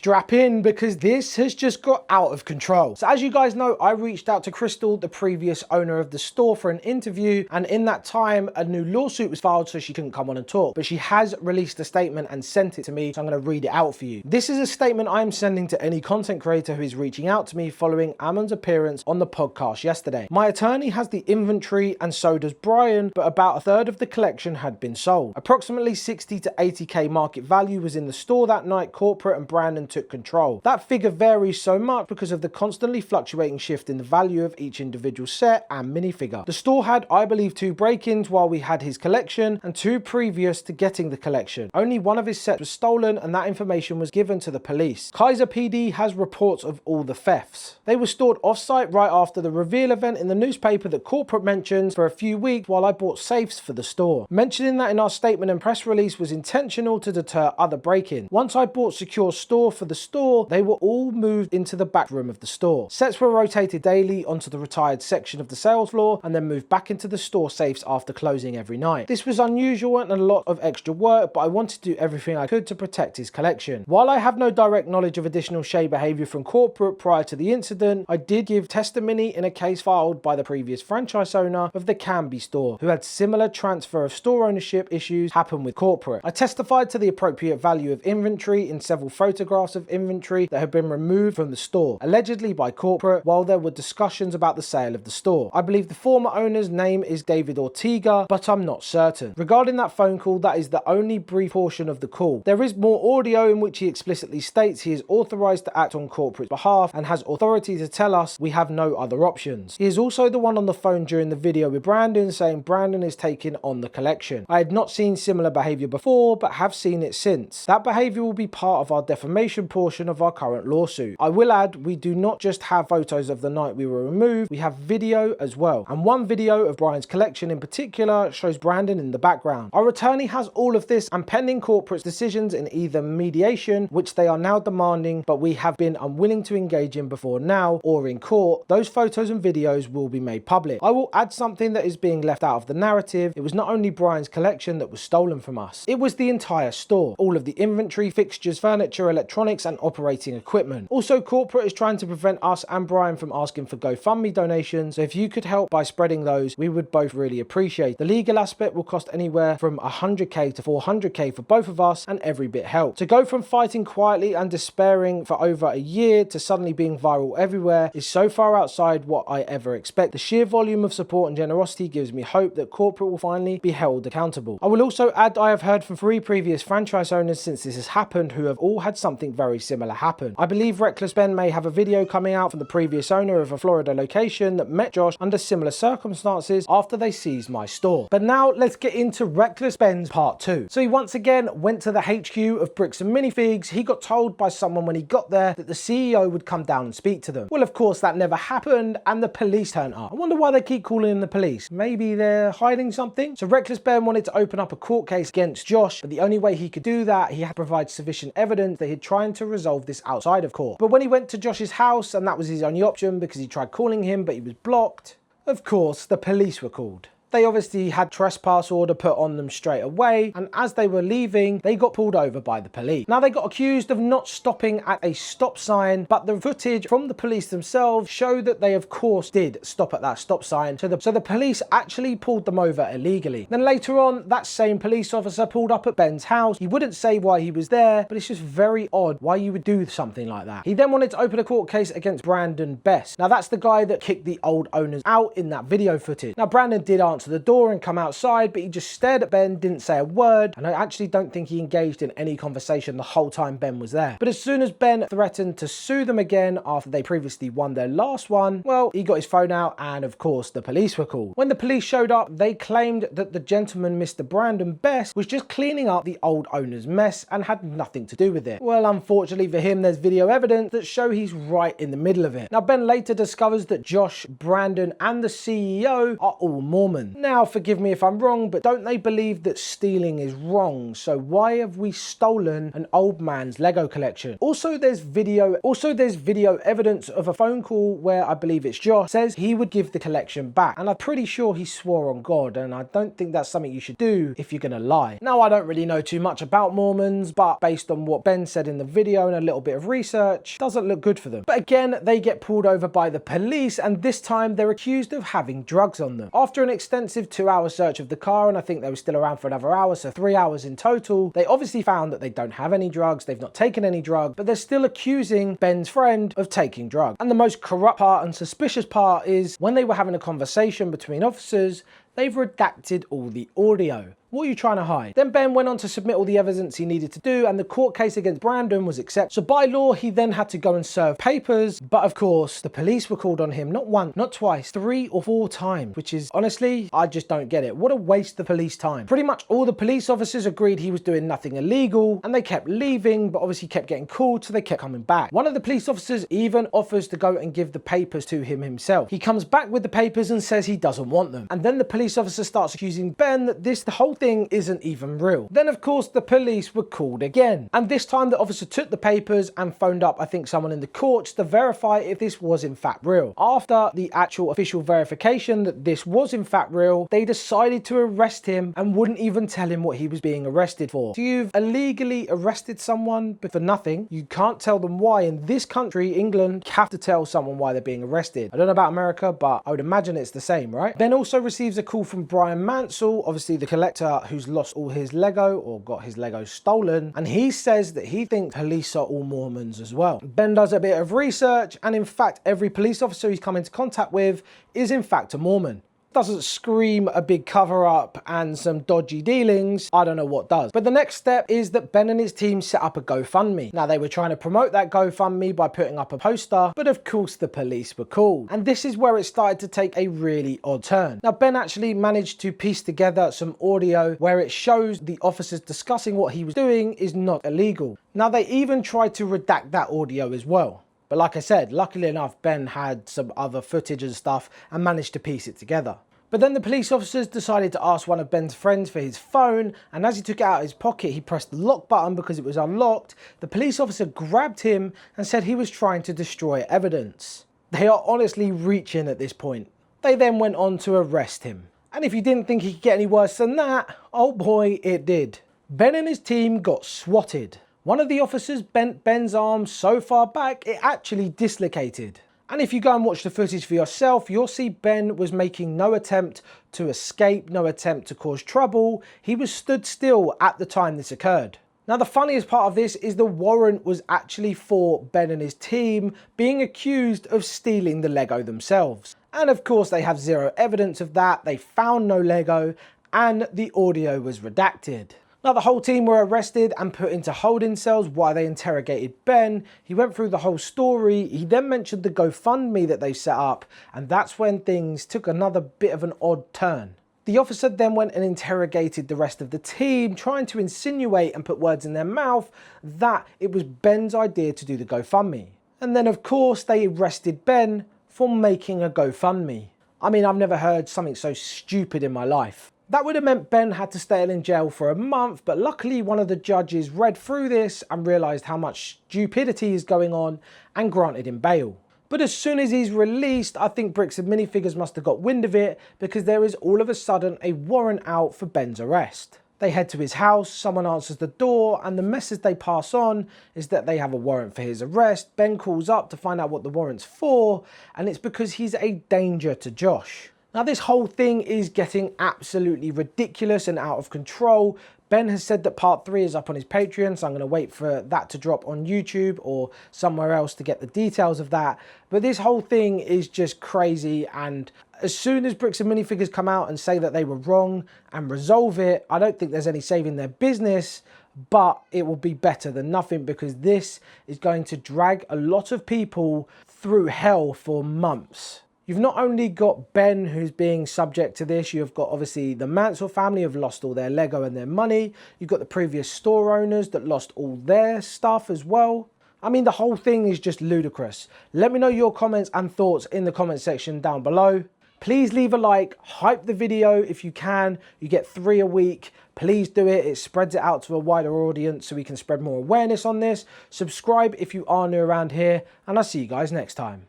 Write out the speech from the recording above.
strap in because this has just got out of control. So as you guys know, I reached out to Crystal, the previous owner of the store, for an interview, and in that time a new lawsuit was filed, so she couldn't come on and talk, but she has released a statement and sent it to me, so I'm going to read it out for you. This is a statement I am sending to any content creator who is reaching out to me following Ammon's appearance on the podcast yesterday. My attorney has the inventory and so does Brian, but about a third of the collection had been sold. Approximately 60 to 80k market value was in the store that night. Corporate and Brandon took control. That figure varies so much because of the constantly fluctuating shift in the value of each individual set and minifigure. The store had, I believe, 2 break-ins while we had his collection and 2 previous to getting the collection. Only one of his sets was stolen and that information was given to the police. Kaiser PD has reports of all the thefts. They were stored off-site right after the reveal event in the newspaper that corporate mentions for a few weeks while I bought safes for the store. Mentioning that in our statement and press release was intentional to deter other break-ins. Once I bought secure store for the store, they were all moved into the back room of the store. Sets were rotated daily onto the retired section of the sales floor and then moved back into the store safes after closing every night. This was unusual and a lot of extra work, but I wanted to do everything I could to protect his collection. While I have no direct knowledge of additional shady behavior from corporate prior to the incident, I did give testimony in a case filed by the previous franchise owner of the Canby store, who had similar transfer of store ownership issues happen with corporate. I testified to the appropriate value of inventory in several photographs of inventory that had been removed from the store, allegedly by corporate, while there were discussions about the sale of the store. I believe the former owner's name is David Ortega, but I'm not certain. Regarding that phone call, that is the only brief portion of the call. There is more audio in which he explicitly states he is authorized to act on corporate's behalf and has authority to tell us we have no other options. He is also the one on the phone during the video with Brandon saying Brandon is taking on the collection. I had not seen similar behavior before, but have seen it since. That behavior will be part of our defamation portion of our current lawsuit. I will add, we do not just have photos of the night we were removed, we have video as well. And one video of Brian's collection in particular shows Brandon in the background. Our attorney has all of this, and pending corporate's decisions in either mediation, which they are now demanding but we have been unwilling to engage in before now, or in court, those photos and videos will be made public. I will add something that is being left out of the narrative. It was not only Brian's collection that was stolen from us, it was the entire store. All of the inventory, fixtures, furniture, electronics and operating equipment. Also, corporate is trying to prevent us and Brian from asking for GoFundMe donations, so if you could help by spreading those, we would both really appreciate. The legal aspect will cost anywhere from 100k to 400k for both of us, and every bit helps. To go from fighting quietly and despairing for over a year to suddenly being viral everywhere is so far outside what I ever expect. The sheer volume of support and generosity gives me hope that corporate will finally be held accountable. I will also add I have heard from 3 previous franchise owners since this has happened who have all had something very similar happen. I believe Reckless Ben may have a video coming out from the previous owner of a Florida location that met Josh under similar circumstances after they seized my store. But now let's get into Reckless Ben's part 2. So he once again went to the HQ of Bricks Minifigs. He got told by someone when he got there that the CEO would come down and speak to them. Well, of course that never happened and the police turned up. I wonder why they keep calling in the police. Maybe they're hiding something? So Reckless Ben wanted to open up a court case against Josh, but the only way he could do that, he had to provide sufficient evidence that he'd trying to resolve this outside of court. But when he went to Josh's house, and that was his only option because he tried calling him but he was blocked, of course the police were called. They obviously had trespass order put on them straight away, and as they were leaving, they got pulled over by the police. Now, they got accused of not stopping at a stop sign, but the footage from the police themselves showed that they of course did stop at that stop sign, so the police actually pulled them over illegally. Then later on, that same police officer pulled up at Ben's house. He wouldn't say why he was there, but it's just very odd why you would do something like that. He then wanted to open a court case against Brandon Best. Now, that's the guy that kicked the old owners out in that video footage. Now, Brandon did answer the door and come outside, but he just stared at Ben, didn't say a word, and I actually don't think he engaged in any conversation the whole time Ben was there. But as soon as Ben threatened to sue them again after they previously won their last one, well, he got his phone out and of course the police were called. When the police showed up, they claimed that the gentleman, Mr. Brandon Best, was just cleaning up the old owner's mess and had nothing to do with it. Well, unfortunately for him, there's video evidence that show he's right in the middle of it. Now, Ben later discovers that Josh, Brandon and the CEO are all Mormons. stolen. Now, forgive me if I'm wrong, but don't they believe that stealing is wrong? So why have we stolen an old man's Lego collection? Also, there's video evidence of a phone call where I believe it's Josh says he would give the collection back. And I'm pretty sure he swore on God, and I don't think that's something you should do if you're gonna lie. Now, I don't really know too much about Mormons, but based on what Ben said in the video and a little bit of research, doesn't look good for them. But again, they get pulled over by the police, and this time they're accused of having drugs on them. After an extensive 2-hour search of the car, and I think they were still around for another hour, so 3 hours in total, they obviously found that they don't have any drugs, they've not taken any drugs, but they're still accusing Ben's friend of taking drugs. And the most corrupt part and suspicious part is when they were having a conversation between officers, they've redacted all the audio. What are you trying to hide? Then Ben went on to submit all the evidence he needed to do, and the court case against Brandon was accepted. So by law, he then had to go and serve papers. But of course, the police were called on him not once, not twice, 3 or 4 times, which is honestly, I just don't get it. What a waste of police time. Pretty much all the police officers agreed he was doing nothing illegal, and they kept leaving, but obviously kept getting called, so they kept coming back. One of the police officers even offers to go and give the papers to him himself. He comes back with the papers and says he doesn't want them. And then the police officer starts accusing Ben that the whole thing isn't even real. Then of course the police were called again, and this time the officer took the papers and phoned up I think someone in the courts to verify if this was in fact real. After the actual official verification that this was in fact real, they decided to arrest him and wouldn't even tell him what he was being arrested for. So you've illegally arrested someone for nothing. You can't tell them why. In this country, England, you have to tell someone why they're being arrested. I don't know about America, but I would imagine it's the same, right? Ben also receives a call from Brian Mansell, obviously the collector who's lost all his Lego or got his Lego stolen, and he says that he thinks police are all Mormons as well. Ben does a bit of research, and in fact every police officer he's come into contact with is in fact a Mormon. Doesn't scream a big cover up and some dodgy dealings, I don't know what does. But the next step is that Ben and his team set up a GoFundMe. Now they were trying to promote that GoFundMe by putting up a poster, but of course the police were called. And this is where it started to take a really odd turn. Now Ben actually managed to piece together some audio where it shows the officers discussing what he was doing is not illegal. Now they even tried to redact that audio as well. But like I said, luckily enough, Ben had some other footage and stuff and managed to piece it together. But then the police officers decided to ask one of Ben's friends for his phone, and as he took it out of his pocket, he pressed the lock button because it was unlocked. The police officer grabbed him and said he was trying to destroy evidence. They are honestly reaching at this point. They then went on to arrest him. And if you didn't think he could get any worse than that, oh boy, it did. Ben and his team got swatted. One of the officers bent Ben's arm so far back, it actually dislocated. And if you go and watch the footage for yourself, you'll see Ben was making no attempt to escape, no attempt to cause trouble. He was stood still at the time this occurred. Now, the funniest part of this is the warrant was actually for Ben and his team being accused of stealing the Lego themselves. And of course, they have zero evidence of that. They found no Lego and the audio was redacted. Now, the whole team were arrested and put into holding cells while they interrogated Ben. He went through the whole story. He then mentioned the GoFundMe that they set up, and that's when things took another bit of an odd turn. The officer then went and interrogated the rest of the team, trying to insinuate and put words in their mouth that it was Ben's idea to do the GoFundMe. And then, of course, they arrested Ben for making a GoFundMe. I mean, I've never heard something so stupid in my life. That would have meant Ben had to stay in jail for a month, but luckily one of the judges read through this and realised how much stupidity is going on and granted him bail. But as soon as he's released, I think Bricks Minifigs must have got wind of it, because there is all of a sudden a warrant out for Ben's arrest. They head to his house, someone answers the door, and the message they pass on is that they have a warrant for his arrest. Ben calls up to find out what the warrant's for, and it's because he's a danger to Josh. Now, this whole thing is getting absolutely ridiculous and out of control. Ben has said that part 3 is up on his Patreon, so I'm going to wait for that to drop on YouTube or somewhere else to get the details of that. But this whole thing is just crazy, and as soon as Bricks and Minifigs come out and say that they were wrong and resolve it, I don't think there's any saving their business, but it will be better than nothing, because this is going to drag a lot of people through hell for months. You've not only got Ben who's being subject to this, you've got obviously the Mansell family have lost all their Lego and their money. You've got the previous store owners that lost all their stuff as well. I mean, the whole thing is just ludicrous. Let me know your comments and thoughts in the comment section down below. Please leave a like, hype the video if you can. You get 3 a week. Please do it. It spreads it out to a wider audience so we can spread more awareness on this. Subscribe if you are new around here, and I'll see you guys next time.